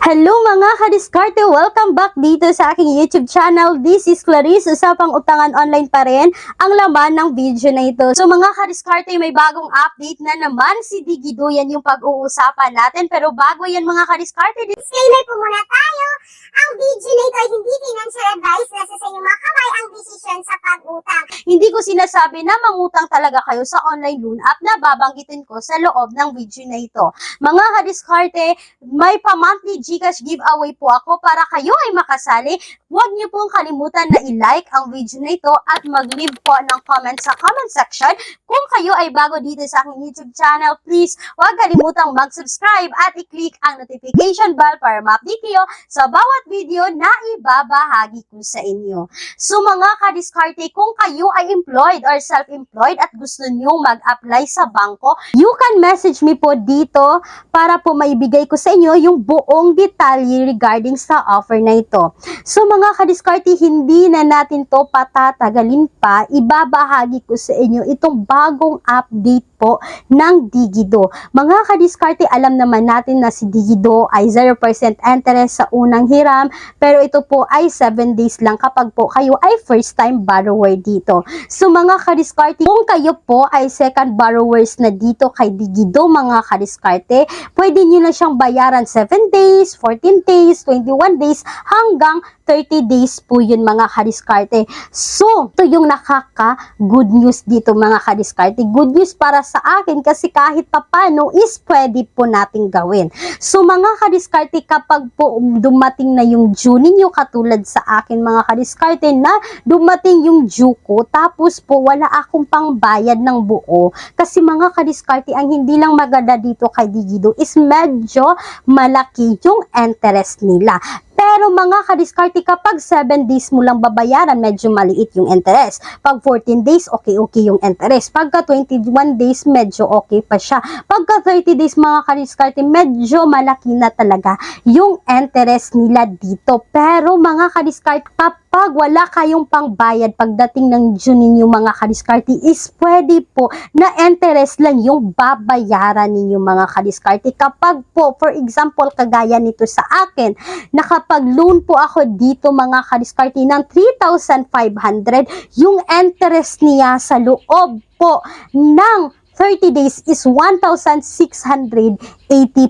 Hello mga kadiskarte! Welcome back dito sa aking YouTube channel. This is Clarice, usapang utangan online pa rin ang laman ng video na ito. So mga kadiskarte, may bagong update na naman si Digido. Yan yung pag-uusapan natin. Pero bago yan mga kadiskarte, Disclaimer po muna tayo. Ang video na ito ay hindi financial advice. Nasa sa inyong mga kamay ang desisyon sa pag-utang. hindi ko sinasabi na mangutang talaga kayo sa online loan app na babanggitin ko sa loob ng video na ito. Mga kadiskarte, may pa-monthly GCash giveaway po ako para kayo ay makasali. Huwag niyo pong kalimutan na i-like ang video na ito at mag-leave po ng comment sa comment section. Kung kayo ay bago dito sa aking YouTube channel, please huwag kalimutang mag-subscribe at i-click ang notification bell para ma-update kayo sa bawat video na ibabahagi ko sa inyo. So mga kadiskarte, kung kayo ay employed or self-employed at gusto niyo mag-apply sa bangko, you can message me po dito para po maibigay ko sa inyo yung buong detalye regarding sa offer na ito. So mga kadiskarte, hindi na natin to patatagalin pa, ibabahagi ko sa inyo itong bagong update po ng Digido. Mga kadiskarte, alam naman natin na si Digido ay 0% interest sa unang hiram, pero ito po ay 7 days lang kapag po kayo ay first time borrower dito. So mga kadiskarte, kung kayo po ay second borrowers na dito kay Digido mga kadiskarte, pwede nyo na siyang bayaran 7 days, 14 days, 21 days, hanggang 30 days po yun mga kadiskarte. So, ito yung nakaka-good news dito mga kadiskarte. Good news para sa akin kasi kahit papano is pwede po nating gawin. So, mga kadiskarte, kapag po dumating na yung due ninyo, katulad sa akin mga kadiskarte na dumating yung due ko, tapos po wala akong pangbayad ng buo. Kasi mga kadiskarte, ang hindi lang maganda dito kay Digido is medyo malaki yung interest nila. Pero mga kadiskarte, kapag 7 days mo lang babayaran, medyo maliit yung interest. Pag 14 days, okay yung interest. Pagka 21 days, medyo okay pa siya. Pagka 30 days, mga kadiskarte, medyo malaki na talaga yung interest nila dito. Pero mga kadiskarte, kapag wala kayong pangbayad pagdating ng June ninyo mga kadiskarte, is pwede po na interest lang yung babayaran ninyo mga kadiskarte. Kapag po, for example, kagaya nito sa akin, nakapag-loan po ako dito mga kadiskarte ng 3,500, yung interest niya sa loob po ng 30 days is 1,680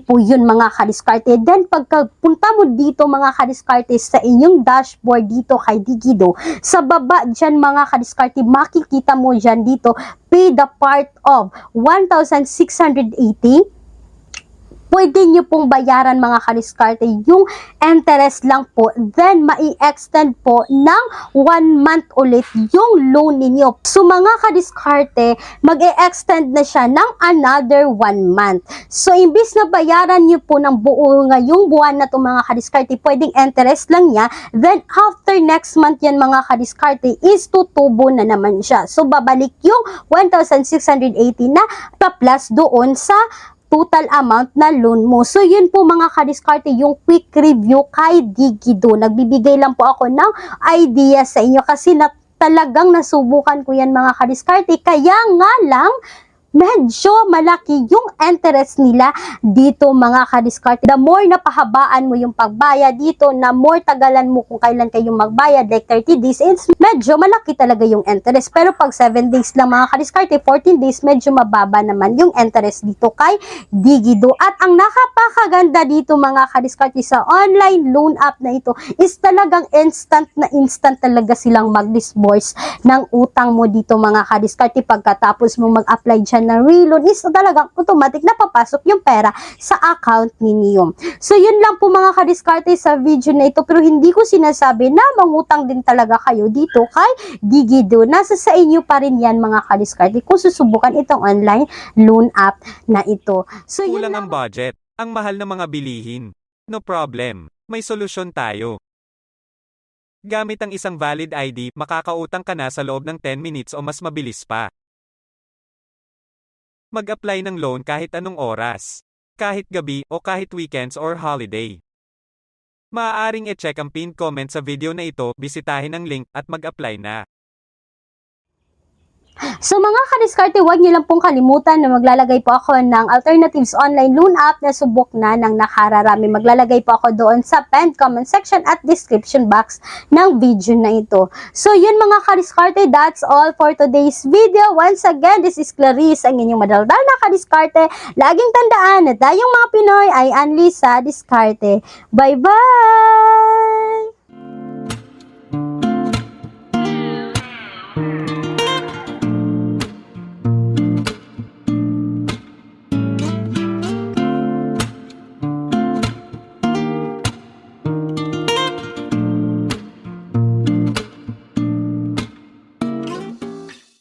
po yun mga kadiskarte. Then pagkapunta mo dito mga kadiskarte sa inyong dashboard dito kay Digido, sa baba dyan mga kadiskarte, makikita mo dyan dito, pay the part of 1,680. Pwede nyo pong bayaran mga kadiskarte yung interest lang po. Then, mai-extend po ng 1 month ulit yung loan ninyo. So, mga kadiskarte, mag-e-extend na siya ng another 1 month. So, imbis na bayaran nyo po ng buo ngayong buwan na to mga kadiskarte, pwedeng interest lang niya. Then, after next month yan mga kadiskarte, is tutubo na naman siya. So, babalik yung 1,680 na pa-plus doon sa total amount na loan mo. So, yun po mga kadiskarte, yung quick review kay Digido. Nagbibigay lang po ako ng idea sa inyo kasi talagang nasubukan ko yan mga kadiskarte. Kaya nga lang, medyo malaki yung interest nila dito mga kadiskarte. The more na pahabaan mo yung pagbayad dito, na more tagalan mo kung kailan kayong magbayad, like 30 days, it's medyo malaki talaga yung interest. Pero pag 7 days lang mga kadiskarte, 14 days, medyo mababa naman yung interest dito kay Digido. At ang nakapakaganda dito mga kadiskarte sa online loan app na ito is talagang instant talaga silang mag-disburse ng utang mo dito mga kadiskarte. Pagkatapos mo mag-apply dyan na reloan is talagang automatic na papasok yung pera sa account ninyo. So, yun lang po mga kadiskarte sa video na ito. Pero hindi ko sinasabi na mangutang din talaga kayo dito kay Digido. Nasa sa inyo pa rin yan mga kadiskarte kung susubukan itong online loan app na ito. So, yun Kulang lang. ang budget, ang mahal ng mga bilihin. No problem, may solusyon tayo. Gamit ang isang valid ID, makakautang ka na sa loob ng 10 minutes o mas mabilis pa. Mag-apply ng loan kahit anong oras, kahit gabi o kahit weekends or holiday. Maaaring e-check ang pinned comment sa video na ito, bisitahin ang link at mag-apply na. So mga kadiskarte, huwag niyo lang pong kalimutan na maglalagay po ako ng Alternatives Online Loan App na subok na ng nakararami. Maglalagay po ako doon sa pinned comment section at description box ng video na ito. So yun mga kadiskarte, that's all for today's video. Once again, this is Clarice, ang inyong madaldal na kadiskarte. Laging tandaan na tayong mga Pinoy ay unli sa diskarte. Bye-bye!